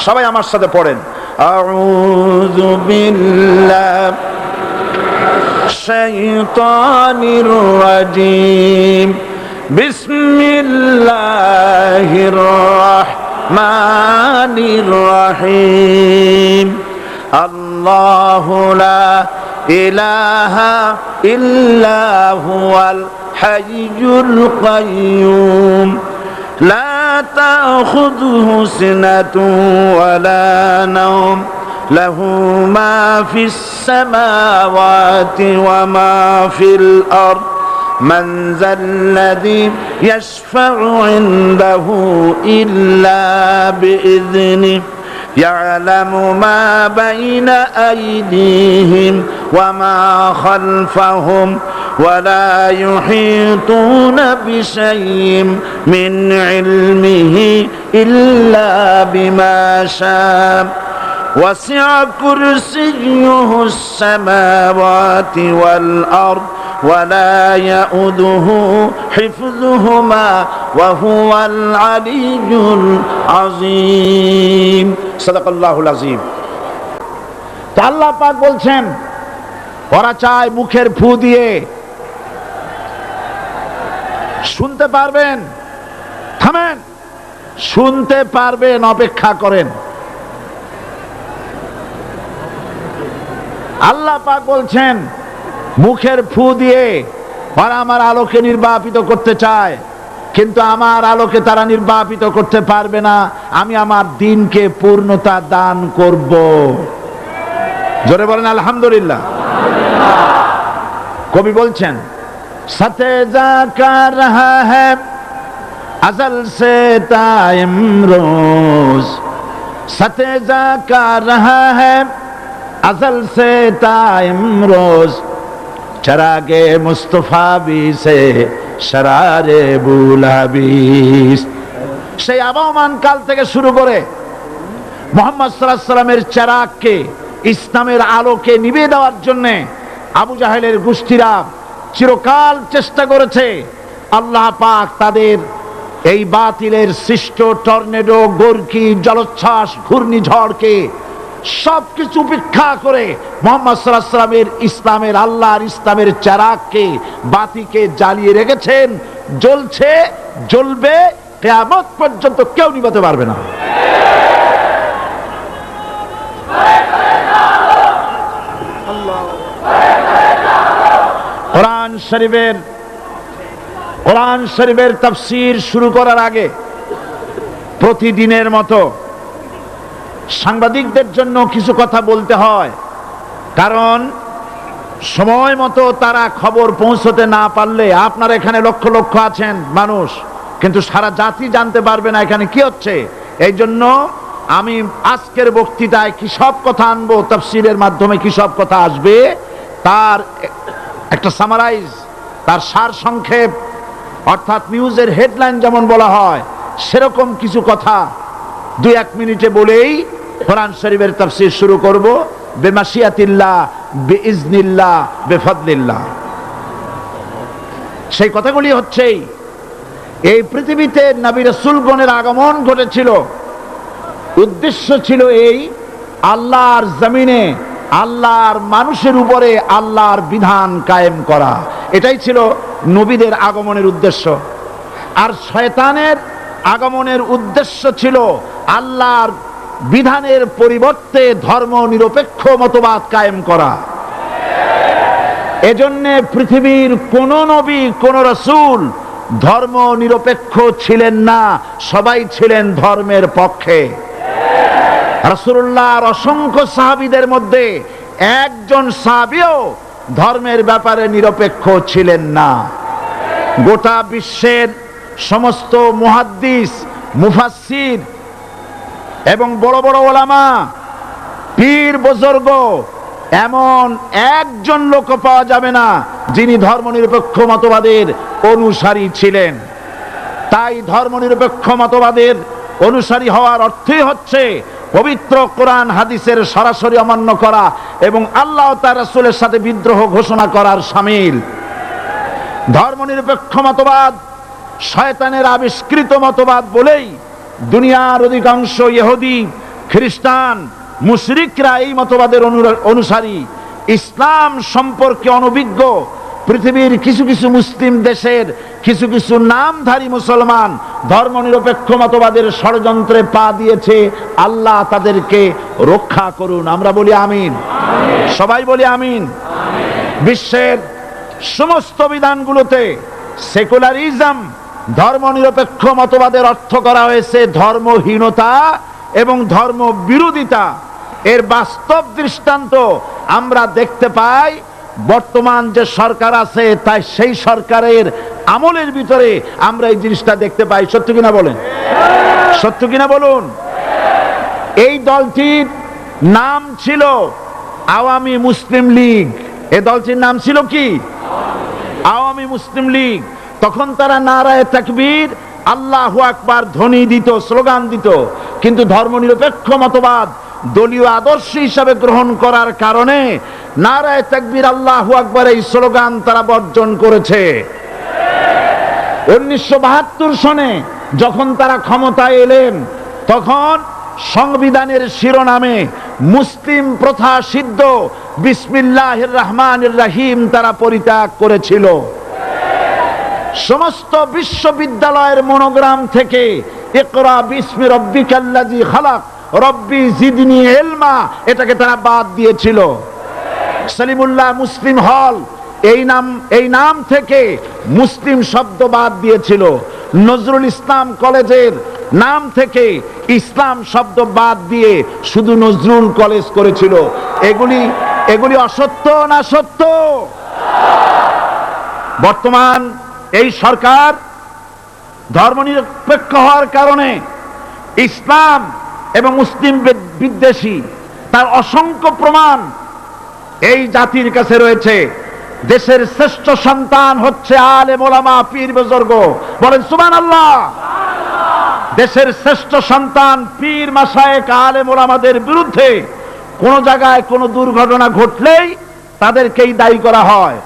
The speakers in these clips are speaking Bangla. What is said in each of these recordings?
সবাই আমার সাথে পড়েন, আউযু বিল্লাহি শাইতানির রাজিম, বিসমিল্লাহির রাহমানির রাহিম। আল্লাহু লা ইলাহা ইল্লা হুয়াল হাইয়ুল কাইয়্যুম লা তাখুযুহু সিনাতুন ওয়ালা নাওম লাহু মা ফিস সামাওয়াতি ওয়া মা ফিল আরদ মান যাল্লাযী ইয়াশফা'ু ইনদাহু ইল্লা বিইذনিহি يعلم ما بين أيديهم وما خلفهم ولا يحيطون بشيء من علمه إلا بما شاء وسع كرسيه السماوات والأرض ولا يؤوده حفظهما وهو العلي العظيم صدق الله العظيم। তো আল্লাহ পাক বলছেন ওরা চায় মুখের ফু দিয়ে শুনতে পারবেন, থামেন, শুনতে পারবেন, অপেক্ষা করেন। আল্লাহ পাক বলছেন মুখের ফু দিয়ে ওরা আমার আলোকে নির্বাপিত করতে চায়, কিন্তু আমার আলোকে তারা নির্বাপিত করতে পারবে না। আমি আমার দ্বীনকে পূর্ণতা দান করব। জোরে বলেন আলহামদুলিল্লাহ। কবি বলছেন সাথে যা কার রহা হ্যায় আজল সে তা ইমরোজ, সাথে যা কার রহা হ্যায় अज़ल से ता इमरोज चरागे मुस्तफा भी से शरारे बुलाबिस। সেই আবহমান কাল থেকে শুরু করে মুহাম্মদ সাল্লাল্লাহু আলাইহি সাল্লামের চেরাগকে, ইসলামের আলোকে নিভিয়ে দেওয়ার জন্য আবু জাহেলের গোষ্ঠীরা চিরকাল চেষ্টা করেছে। আল্লাহ পাক তাদের এই বাতিলের সৃষ্ট টর্নেডো, গর্কি, জলোচ্ছ্বাস, ঘূর্ণিঝড়কে সবকিছু উপেক্ষা করে মুহাম্মদ সাল্লাল্লাহু আলাইহি সাল্লামের ইসলামের, আল্লাহর ইসলামের চেরাগকে, বাতিকে জ্বালিয়ে রেখেছেন। জ্বলছে, জ্বলবে, কিয়ামত পর্যন্ত কেউ নিভাতে পারবে না। কোরআন শরীফের তাফসীর শুরু করার আগে প্রতিদিনের মতো সাংবাদিকদের জন্য কিছু কথা বলতে হয়, কারণ সময় মতো তারা খবর পৌঁছতে না পারলে, আপনারা এখানে লক্ষ লক্ষ আছেন মানুষ, কিন্তু সারা জাতি জানতে পারবে না এখানে কি হচ্ছে। এই জন্য আমি আজকের বক্তৃতায় কি সব কথা আনবো, তাফসীরের মাধ্যমে কি সব কথা আসবে, তার একটা সামারাইজ, তার সার সংক্ষেপ, অর্থাৎ নিউজের হেডলাইন যেমন বলা হয় সেরকম কিছু কথা 2-1 মিনিটে বলেই কোরআন শরীফের তাফসীর শুরু করব। বেমাশিয়াতিল্লাহ, বিইজনিল্লাহ, বিফাদলিল্লাহ। সেই কথাগুলি হচ্ছে এই পৃথিবীতে নবী রাসূলগণের আগমন ঘটেছিল, উদ্দেশ্য ছিল এই আল্লাহর জমিনে আল্লাহর মানুষের উপরে আল্লাহর বিধান কায়েম করা। এটাই ছিল নবীদের আগমনের উদ্দেশ্য। আর শয়তানের আগমনের উদ্দেশ্য ছিল আল্লাহর বিধানের পরিবর্তে ধর্ম নিরপেক্ষ মতবাদ কায়েম করা। এজন্য পৃথিবীর কোন নবী, কোন রাসূল ধর্ম নিরপেক্ষ ছিলেন না, সবাই ছিলেন ধর্মের পক্ষে। রাসূলুল্লাহর অসংখ্য সাহাবীদের মধ্যে একজন সাহাবীও ধর্মের ব্যাপারে নিরপেক্ষ ছিলেন না। গোটা বিশ্বের সমস্ত মুহাদ্দিস, মুফাসসির এবং বড় বড় ওলামা, পীর বুজুর্গ, এমন একজন লোক পাওয়া যাবে না যিনি ধর্মনিরপেক্ষ মতবাদের অনুসারী ছিলেন। তাই ধর্মনিরপেক্ষ মতবাদের অনুসারী হওয়ার অর্থই হচ্ছে পবিত্র কোরআন হাদিসের সরাসরি অমান্য করা এবং আল্লাহ ও তার রাসূলের সাথে বিদ্রোহ ঘোষণা করার শামিল। ধর্মনিরপেক্ষ মতবাদ শয়তানের আবিষ্কৃত মতবাদ বলেই দুনিয়ার অধিকাংশ ইহুদি, খ্রিস্টান, মুশরিকরা এই মতবাদের অনুসারী, ইসলাম সম্পর্কে অনভিজ্ঞ পৃথিবীর কিছু কিছু মুসলিম দেশের কিছু কিছু নামধারী মুসলমান ধর্মনিরপেক্ষ মতবাদের ষড়যন্ত্রে পা দিয়েছে। আল্লাহ তাদেরকে রক্ষা করুন। আমরা বলি আমিন, সবাই বলি আমিন। বিশ্বের সমস্ত বিধানগুলোতে সেকুলারিজম, ধর্মনিরপেক্ষ মতবাদের অর্থ করা হয়েছে ধর্মহীনতা এবং ধর্ম বিরোধিতা। এর বাস্তব দৃষ্টান্ত আমরা দেখতে পাই বর্তমান যে সরকার আছে, তাই সেই সরকারের আমলের ভিতরে আমরা এই জিনিসটা দেখতে পাই। সত্য কিনা বলেন? সত্য কিনা বলুন? এই দলটির নাম ছিল আওয়ামী মুসলিম লীগ। এই দলটির নাম ছিল কি? আওয়ামী মুসলিম লীগ। তখন তারা নারায়ে তাকবীর, আল্লাহু আকবার ধ্বনি দিত, স্লোগান দিত, কিন্তু ধর্মনিরপেক্ষ মতবাদ দলীয় আদর্শ হিসাবে গ্রহণ করার কারণে নারায়ে তাকবীর, আল্লাহু আকবার এই স্লোগান তারা বর্জন করেছে। 1972 সনে যখন তারা ক্ষমতায় এলেন, তখন সংবিধানের শিরোনামে মুসলিম প্রথা সিদ্ধ বিসমিল্লাহির রহমানির রহিম তারা পরিত্যাগ করেছিল। সমস্ত বিশ্ববিদ্যালয়ের মনোগ্রাম থেকে ইকরা বিসমি রব্বিকাল্লাযী খালাক রব্বি জিদনি ইলমা এটাকে তারা বাদ দিয়েছিল। সলিমুল্লাহ মুসলিম হল এই নাম থেকে মুসলিম শব্দ বাদ দিয়েছিল। নজরুল ইসলাম কলেজের নাম থেকে ইসলাম শব্দ বাদ দিয়ে শুধু নজরুল কলেজ করেছিল। এগুলি অসত্য না সত্য? বর্তমান এই সরকার ধর্মনিরপেক্ষ হওয়ার কারণে ইসলাম এবং মুসলিম বিদ্বেষী, তার অসংখ্য প্রমাণ এই জাতির কাছে রয়েছে। দেশের শ্রেষ্ঠ সন্তান হচ্ছে আলেম ওলামা, পীর বুজুর্গ। বলেন সুবহানাল্লাহ। দেশের শ্রেষ্ঠ সন্তান পীর মাশায়েখ আলেম ওলামাদের বিরুদ্ধে কোন জায়গায় কোন দুর্ঘটনা ঘটলেই তাদেরকেই দায়ী করা হয়।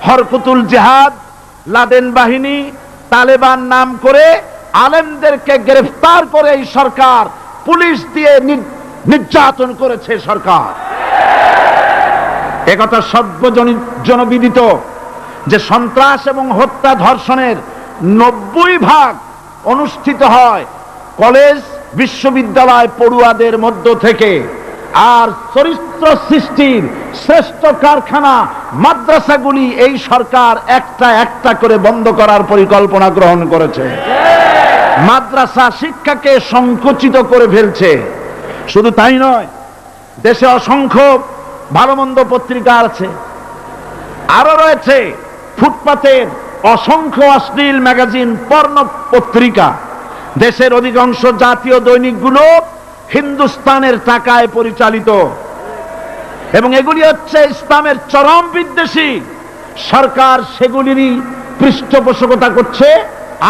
হরকুতুল জিহাদ, লাদেন বাহিনী, তালেবান নাম করে আলেমদেরকে গ্রেফতার করে এই সরকার পুলিশ দিয়ে নির্যাতন করেছে সরকার। একথা সর্বজনবিদিত যে সন্ত্রাস এবং হত্যা ধর্ষণের 90% অনুষ্ঠিত হয় কলেজ বিশ্ববিদ্যালয় পড়ুয়াদের মধ্য থেকে। আর চরিত্র সৃষ্টির শ্রেষ্ঠ কারখানা মাদ্রাসাগুলি এই সরকার একটা একটা করে বন্ধ করার পরিকল্পনা গ্রহণ করেছে। মাদ্রাসা শিক্ষাকে সংকুচিত করে ফেলছে। শুধু তাই নয়, দেশে অসংখ্য ভালো মন্দ পত্রিকা আছে, আরো রয়েছে ফুটপাতের অসংখ্য অশ্লীল ম্যাগাজিন, পর্ণ পত্রিকা। দেশের অধিকাংশ জাতীয় দৈনিকগুলো হিন্দুস্তানের টাকায় পরিচালিত এবং এগুলি হচ্ছে ইসলামের চরম বিদ্বেষী। সরকার সেগুলিরই পৃষ্ঠপোষকতা করছে,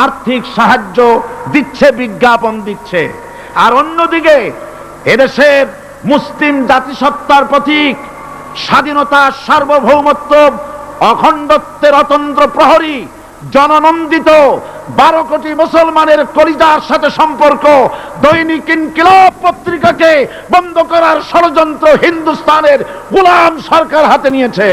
আর্থিক সাহায্য দিচ্ছে, বিজ্ঞাপন দিচ্ছে। আর অন্যদিকে এদেশের মুসলিম জাতিসত্তার প্রতীক, স্বাধীনতা, সার্বভৌমত্ব, অখণ্ডত্বের অতন্ত্র প্রহরী, জননন্দিত 12 কোটি মুসলমানের কলিজার সাথে সম্পর্ক দৈনিক ইনকিলাব পত্রিকাকে বন্ধ করার ষড়যন্ত্র হিন্দুস্তানের গোলাম সরকার হাতে নিয়েছে।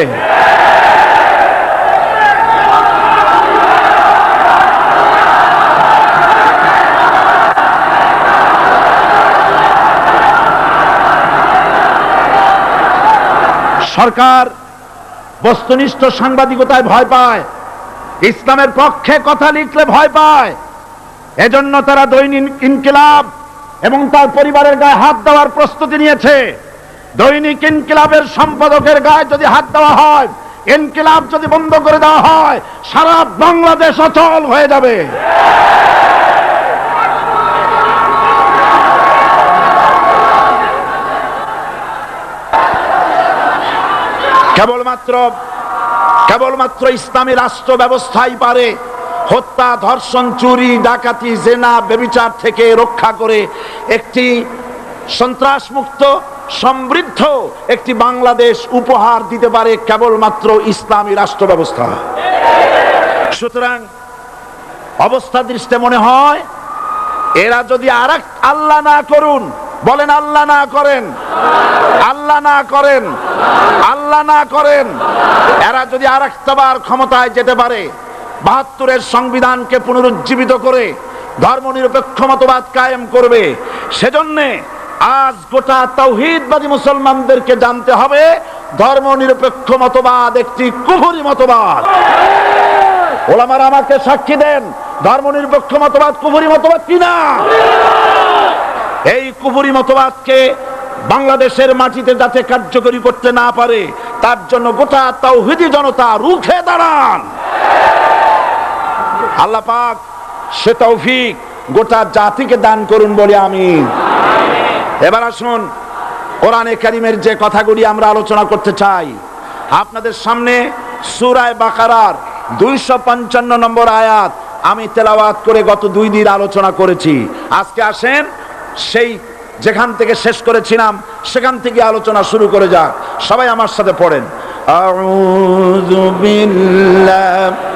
সরকার বস্তুনিষ্ঠ সাংবাদিকতায় ভয় পায়, ইসলামের পক্ষে কথা লিখলে ভয় পায়। এজন্য তারা দৈনিক ইনকিলাব এবং তার পরিবারের গায়ে হাত দেওয়ার প্রস্তুতি নিয়েছে। দৈনিক ইনকিলাবের সম্পাদকের গায়ে যদি হাত দেওয়া হয়, ইনকিলাব যদি বন্ধ করে দেওয়া হয়, সারা বাংলাদেশ অচল হয়ে যাবে। কেবলমাত্র ইসলামী রাষ্ট্র ব্যবস্থাই পারে হত্যা, ধর্ষণ, চুরি, ডাকাতি, জেনা, ব্যভিচার থেকে রক্ষা করে একটি সন্ত্রাসমুক্ত সমৃদ্ধ একটি বাংলাদেশ উপহার দিতে পারে কেবলমাত্র ইসলামী রাষ্ট্র ব্যবস্থা। সুতরাং অবস্থা দৃষ্টে মনে হয় এরা যদি আল্লাহ না করুন বলেন আল্লাহ না করেন, আল্লাহ না করেন, আল্লাহ না করেন। এরা যদি আরেকবার ক্ষমতায় যেতে পারে, ৭২-এর সংবিধানকে পুনরুজ্জীবিত করে ধর্মনিরপেক্ষ মতবাদ কায়েম করবে। সেজন্য আজ গোটা তাওহীদবাদী মুসলমানদেরকে জানতে হবে ধর্মনিরপেক্ষ মতবাদ একটি কুফরি মতবাদ। ওলামারা আমাকে সাক্ষী দেন, ধর্মনিরপেক্ষ মতবাদ কুফরি মতবাদ কিনা? এই কুফরি মতবাদকে বাংলাদেশের মাটিতে যাতে কার্যকরী করতে না পারে, তার জন্য গোটা তাওহীদি জনতা রুখে দাঁড়ান। আল্লাহ পাক সে তৌফিক গোটা জাতিকে দান করুন বলে আমিন। এবার আসুন কোরআনে কারীমের যে কথাগুলি আমরা আলোচনা করতে চাই, আপনাদের সামনে সূরা বাকারার 255 নম্বর আয়াত আমি তেলাওয়াত করে গত 2 দিন আলোচনা করেছি। আজকে আসেন সেই যেখান থেকে শেষ করেছিলাম সেখান থেকে আলোচনা শুরু করে যাক। সবাই আমার সাথে পড়েন, আউযু বিল্লাহি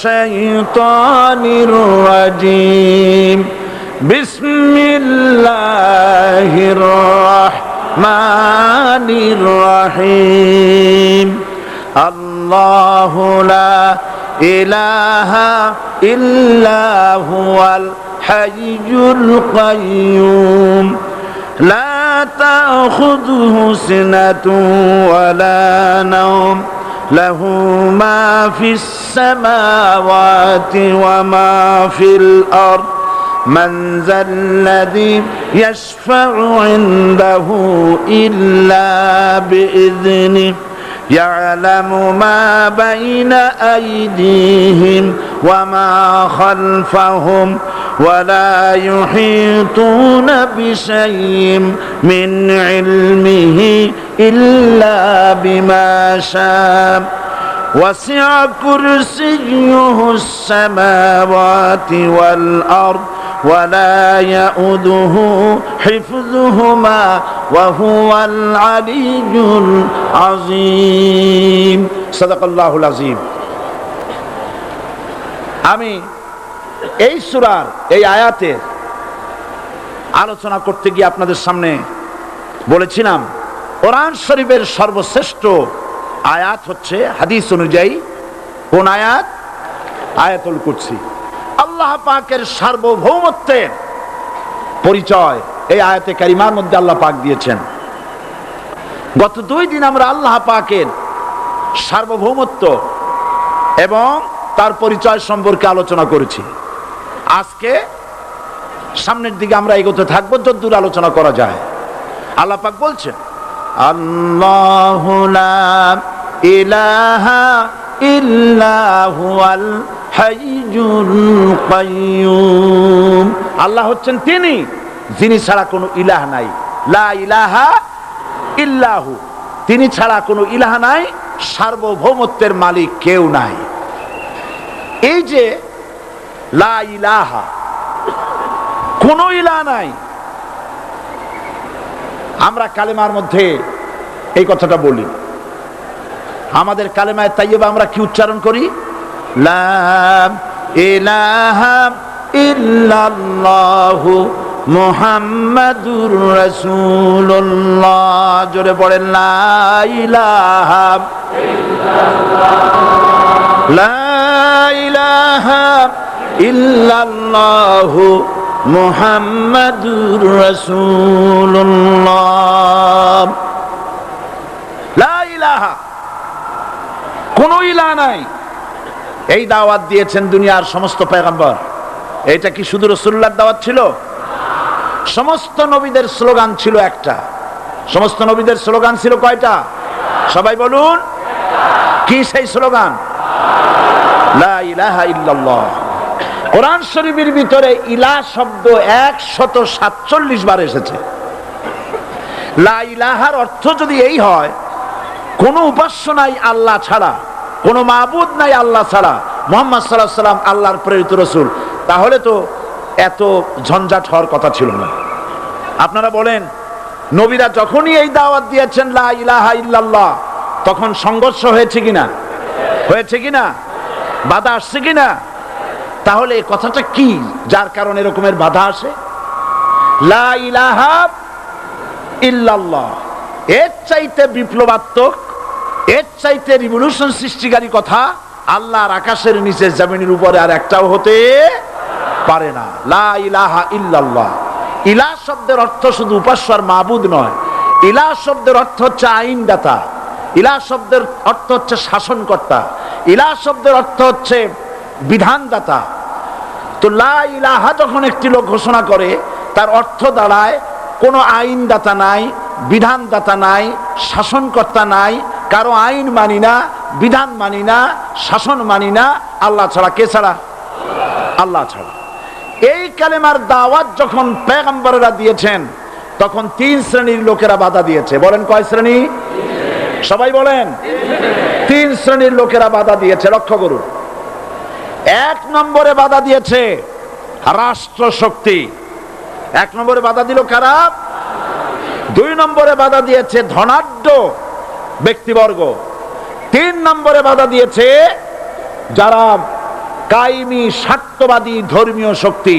শাইতানির রাজিম, বিসমিল্লাহির রাহমানির রহিম। আল্লাহু লা ইলাহা ইল্লা হুয়াল হাইয়ুল কাইয়্যুম, লা তাখুযুহু সিনাতুন ওয়ালা নাওম, লাহু মা ফিস সামাওয়াতি ওয়া মা ফিল আরদ, মান যাল্লাযী ইয়াশফা'ু ইনদাহু ইল্লা বিইذনিহি, ইয়ালামু মা বাইনা আইদিহিম ওয়া মা খালফাহুম ওয়া লা ইউহিতুনা বিশাইইন মিন ইলমিহি ইল্লা বিমা শাআ, ওয়াসি'a কুরসিয়্যুহুস সামাওয়াতি ওয়াল আরদ ওয়া লা ইয়াউদুহু হিফযুহুমা ওয়া হুয়াল আলিয়্যুল আযীম। সাদাকাল্লাহুল আযীম। আমি এই সূরার এই আয়াতের আলোচনা করতে গিয়ে আপনাদের সামনে বলেছিলাম কোরআন শরীফের সর্বশ্রেষ্ঠ আয়াত হচ্ছে হাদিস অনুযায়ী কোন আয়াত? আয়াতুল কুরসি। আল্লাহ পাকের সার্বভৌমত্বের পরিচয় এই আয়াতে কারিমার মধ্যে আল্লাহ পাক দিয়েছেন। গত 2 দিন আমরা আল্লাহ পাকের সার্বভৌমত্ব এবং তার পরিচয় সম্পর্কে আলোচনা করেছি। আজকে সামনের দিকে আমরা এগোতে থাকবো যতদূর আলোচনা করা যায়। আল্লাহ পাক বলছেন, আল্লাহু লা ইলাহা ইল্লা হুয়াল হাইয়ুল কাইয়্যুম। আল্লাহ হচ্ছেন তিনি যিনি ছাড়া কোনো ইলাহ নাই। লা ইলাহা ইল্লাহু, তিনি ছাড়া কোনো ইলাহ নাই, সার্বভৌমত্বের মালিক কেউ নাই। এই যে লা ইলাহা, কোনো ইলাহ নাই, আমরা কালেমার মধ্যে এই কথাটা বলি। আমাদের কালেমায়ে তাইয়্যিবা আমরা কি উচ্চারণ করি? লা ইলাহা ইল্লাল্লাহু মুহাম্মাদুর রাসূলুল্লাহ। জোরে পড়েন, লা ইলাহা ইল্লাল্লাহ, লা ইলাহা ইল্লাল্লাহু মুহাম্মাদুর রাসূলুল্লাহ। লা ইলাহা, কোনো ইলাহ নাই। এই দাওয়াত দিয়েছেন দুনিয়ার সমস্ত পয়গম্বর। এটা কি শুধু রাসূলুল্লাহর দাওয়াত ছিল? সমস্ত নবীদের স্লোগান ছিল একটা। সমস্ত নবীদের স্লোগান ছিল কয়টা? সবাই বলুন, কি সেই স্লোগান? লা ইলাহা ইল্লাল্লাহ। কোরআন শরীফের ভিতরে ইলাহ শব্দ 147 বার এসেছে। লা ইলাহার অর্থ যদি এই হয় কোনো উপাস্য নাই আল্লাহ ছাড়া, কোনো মাবুদ নাই আল্লাহ ছাড়া, মুহাম্মদ সাল্লাল্লাহু আলাইহি ওয়াসাল্লাম আল্লাহর প্রেরিত রাসূল, তাহলে তো এত ঝঞ্ঝাট হওয়ার কথা ছিল না। আপনারা বলেন, নবীরা যখনই এই দাওয়াত দিয়েছেন লা ইলাহা ইল্লাল্লাহ, তখন সংঘর্ষ হয়েছে কিনা? হয়েছে কিনা? বাধা আসছে কিনা? তাহলে এই কথাটা কি যার কারণে এরকমের বাধা আসে? লা ইলাহা ইল্লাল্লাহ। এর চাইতে বিপ্লবাত্মক, এর চাইতে রিভলিউশন সৃষ্টিকারী কথা আল্লাহর আকাশের নিচে জমিনের উপরে আর একটাও হতে পারে না। লা ইলাহা ইল্লাল্লাহ। ইলাহ শব্দের অর্থ শুধু উপাস্য আর মাবুদ নয়, ইলাহ শব্দের অর্থ হচ্ছে আইনদাতা, ইলাহ শব্দের অর্থ হচ্ছে শাসনকর্তা, ইলাহ শব্দের অর্থ হচ্ছে বিধানদাতা। তো লা ইলাহা যখন একটি লোক ঘোষণা করে, তার অর্থ দাঁড়ায় কোনো আইনদাতা নাই, বিধানদাতা নাই, শাসনকর্তা নাই, কারো আইন মানি না, বিধান মানি না, শাসন মানি না, আল্লাহ ছাড়া। কে ছাড়া? আল্লাহ ছাড়া। এই কালেমার দাওয়াত যখন পয়গম্বররা দিয়েছেন, তখন 3 শ্রেণীর লোকেরা বাধা দিয়েছে। বলেন কয় শ্রেণী? সবাই বলেন। 3 শ্রেণীর লোকেরা বাধা দিয়েছে। লক্ষ্য করুন। 1 নম্বরে বাধা দিয়েছে রাষ্ট্র শক্তি। 1 নম্বরে বাধা দিল কারা? 2 নম্বরে বাধা দিয়েছে ধনাঢ্য ব্যক্তিবর্গ। 3 নম্বরে বাধা দিয়েছে যারা কায়েমি স্বার্থবাদী ধর্মীয় শক্তি।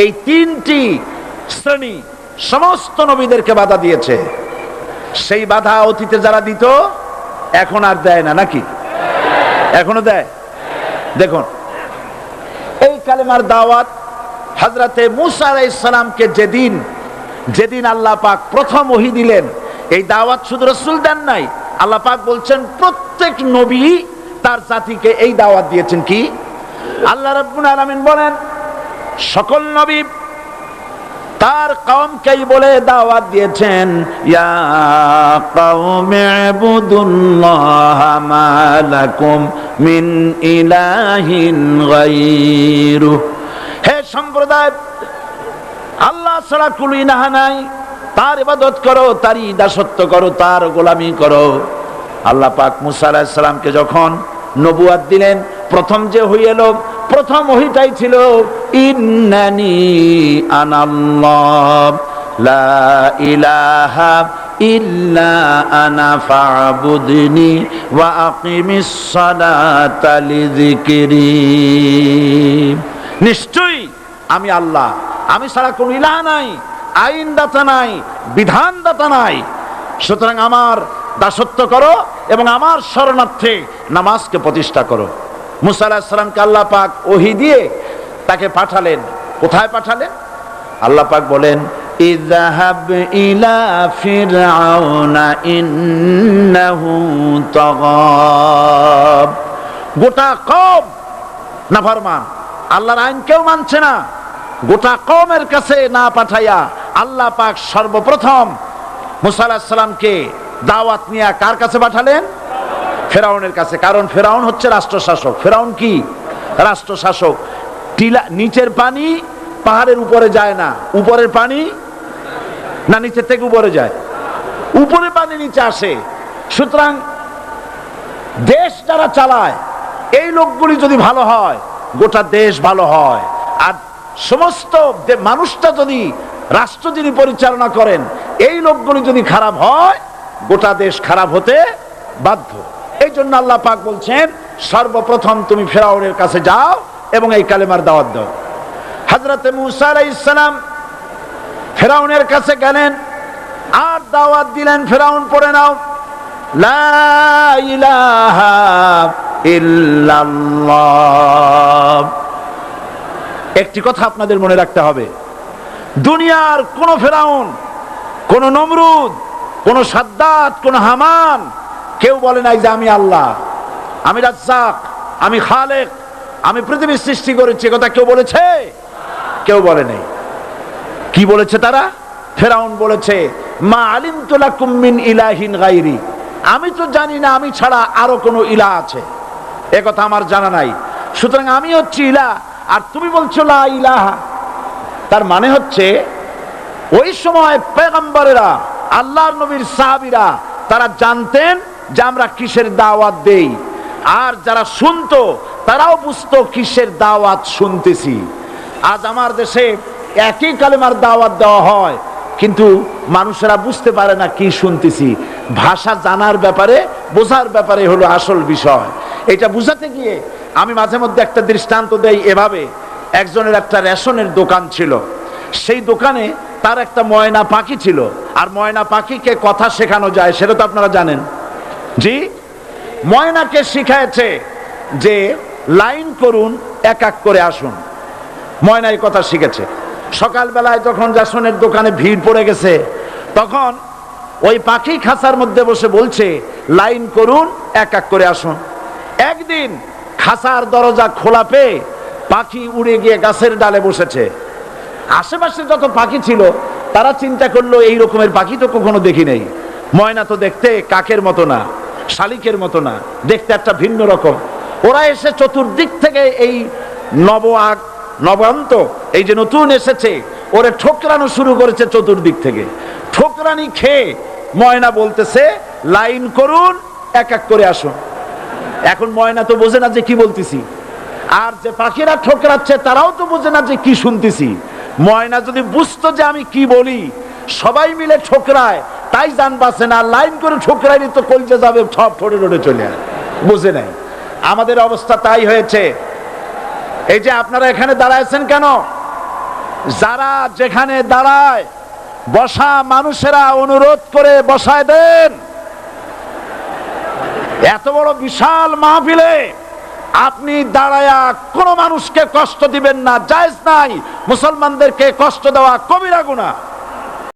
এই 3টি শ্রেণী সমস্ত নবীদেরকে বাধা দিয়েছে। সেই বাধা অতীতে যারা দিত এখন আর দেয় না, নাকি? এখনো দেয়। দেখুন, এই কালেমার দাওয়াত হযরতে মূসা আলাইহিস সালামকে যেদিন আল্লাহ পাক প্রথম ওহী দিলেন, এই দাওয়াত শুধু রাসূল দেন নাই, আল্লাহ পাক বলছেন প্রত্যেক নবী তার জাতিকে এই দাওয়াত দিয়েছেন। কি? আল্লাহ রাব্বুল আলামিন বলেন সকল নবী তার কওমকেই বলে দাওয়াত দিয়েছেন, ইয়া কওমি ইবুদুল্লাহা মা লাকুম মিন ইলাহিন গায়রু। হে সম্প্রদায়, আল্লাহ ছাড়া কোনো ইলাহ নাই, তার ইবাদত করো, তারই দাসত্ব করো, তার গোলামি করো। আল্লাহ পাক মূসা আলাইহিস সালামকে যখন নবুয়াত দিলেন, প্রথম যে ওহী এলো, প্রথম ওহীটাই ছিল ইন্নানি আনাল্লাহ লা ইলাহা ইল্লা আনা ফা'বুদনি ওয়া আকিমিস সালাতা লিযিকরি। নিশ্চয়ই আমি আল্লাহ, আমি ছাড়া কোনো ইলাহ নাই, আইনদাতা নাই, বিধানদাতা নাই, সুতরাং আমার দাসত্ব করো এবং আমার শরণার্থে নামাজকে প্রতিষ্ঠা করো। মূসা আলাইহিস সালামকে আল্লাহ পাক ওহী দিয়ে তাকে পাঠালেন। কোথায় পাঠালেন? আল্লাহ পাক বলেন, ইযহাব ইলা ফিরআউনা ইন্নাহু তাগাব। গোটা কওম নাফরমান, আল্লাহর আইন কেউ মানছে না। গোটা কওমের কাছে না পাঠাইয়া আল্লাহ পাক সর্বপ্রথম মূসা আলাইহিস সালামকে দাওয়াত নিয়ে কার কাছে পাঠালেন? ফেরাউনের কাছে। কারণ ফেরাউন হচ্ছে রাষ্ট্রশাসক। ফেরাউন কি? রাষ্ট্রশাসক। টিলা নিচের পানি পাহাড়ের উপরে যায় না, উপরের পানি না নিচের থেকে উপরে যায়, উপরে পানি নিচে আসে। সুতরাং দেশ যারা চালায়, এই লোকগুলি যদি ভালো হয়, গোটা দেশ ভালো হয়। আর সমস্ত মানুষটা যদি, রাষ্ট্র যিনি পরিচালনা করেন, এই লোকগুলি যদি খারাপ হয়, গোটা দেশ খারাপ হতে বাধ্য। এই জন্য আল্লাহ পাক বলছেন, সর্বপ্রথম তুমি ফেরাউনের কাছে যাও এবং এই কালেমার দাওয়াত দাও। হযরতে মূসা আলাইহিস সালাম ফেরাউনের কাছে গেলেন আর দাওয়াত দিলেন, ফেরাউন পড়ে নাও লা ইলাহা ইল্লাল্লাহ। একটি কথা আপনাদের মনে রাখতে হবে, দুনিয়ার কোন ফেরাউন, কোন নমরুদ, কোন সাদ্দাত, কোন হামান কেউ বলে নাই যে আমি আল্লাহ, আমি রাজ্জাক, আমি খালেক, আমি পৃথিবীর সৃষ্টি করেছি। কথা কেউ বলেছে? কেউ বলে নাই। কি বলেছে তারা? ফেরাউন বলেছে, মা আলিমতু লাকুম মিন ইলাহিন গায়রি, আমি তো জানি না আমি ছাড়া আরো কোনো ইলাহ আছে, এ কথা আমার জানা নাই, সুতরাং আমি হচ্ছি ইলাহ, আর তুমি বলছো লা ইলাহা। তার মানে হচ্ছে ওই সময় পয়গম্বরেরা, আল্লাহর নবীর সাহাবীরা, তারা জানতেন যে আমরা কিসের দাওয়াত দেই, আর যারা শুনতো তারাও বুঝতো কিসের দাওয়াত শুনতেছি। আজ আমার দেশে একই কালেমার দাওয়াত দেওয়া হয়, কিন্তু মানুষেরা বুঝতে পারে না কি শুনতেছি। ভাষা জানার ব্যাপারে, বোঝার ব্যাপারে হলো আসল বিষয়। এটা বুঝাতে গিয়ে আমি মাঝে মধ্যে একটা দৃষ্টান্ত দেই এভাবে। একজনের একটা রেশনের দোকান ছিল, সেই দোকানে তার একটা ময়না পাখি ছিল, আর ময়না পাখিকে কথা শেখানো যায় সেটা তো আপনারা জানেন। জি, ময়নাকে শিখায়েছে যে লাইন করুন, এক এক করে আসুন। ময়না এই কথা শিখেছে। সকালবেলায় যখন জাসনের দোকানে ভিড় পড়ে গেছে, তখন ওই পাখি খাঁচার মধ্যে বসে বলছে লাইন করুন, এক এক করে আসুন। একদিন খাঁচার দরজা খোলা পেয়ে পাখি উড়ে গিয়ে গাছের ডালে বসেছে। আশেপাশে যত পাখি ছিল তারা চিন্তা করলো এই রকমের পাখি তো কখনো দেখি নাই। ময়না তো দেখতে কাকের মতো না, শালিকের মতো না, দেখতে একটা ভিন্ন রকম। ওরা এসে চতুর্দিক থেকে এই নবান্ত এই যে নতুন এসেছে ওরে ঠোকরানো শুরু করেছে চতুর্দিক থেকে। ঠোকরানি খেয়ে ময়না বলতেছে লাইন করুন, এক এক করে আসুন। এখন ময়না তো বোঝে না যে কি বলতেছি, আর যে পাখিরা ঠোকরাচ্ছে তারাও তো বোঝে না যে কি শুনতেছি। ময়না যদি বুঝতো যে আমি কি বলি, সবাই মিলে ঠোকরায়, তাই জান বাঁচে না। লাইন করে ঠোকরাইনি তো কলজে যাবে, সব ঠোঁটে ঠোঁটে চলে আসে, বুঝে নাই। আমাদের অবস্থা তাই হয়েছে। এই যে আপনারা এখানে দাঁড়াইছেন কেন? যারা যেখানে দাঁড়ায় বসা মানুষেরা অনুরোধ করে বসায় দেন। এত বড় বিশাল মাহফিলে আপনি দাঁড়ায়া কোন মানুষকে কষ্ট দিবেন না, জায়েজ নাই। মুসলমানদেরকে কষ্ট দেওয়া কবিরা গুনাহ।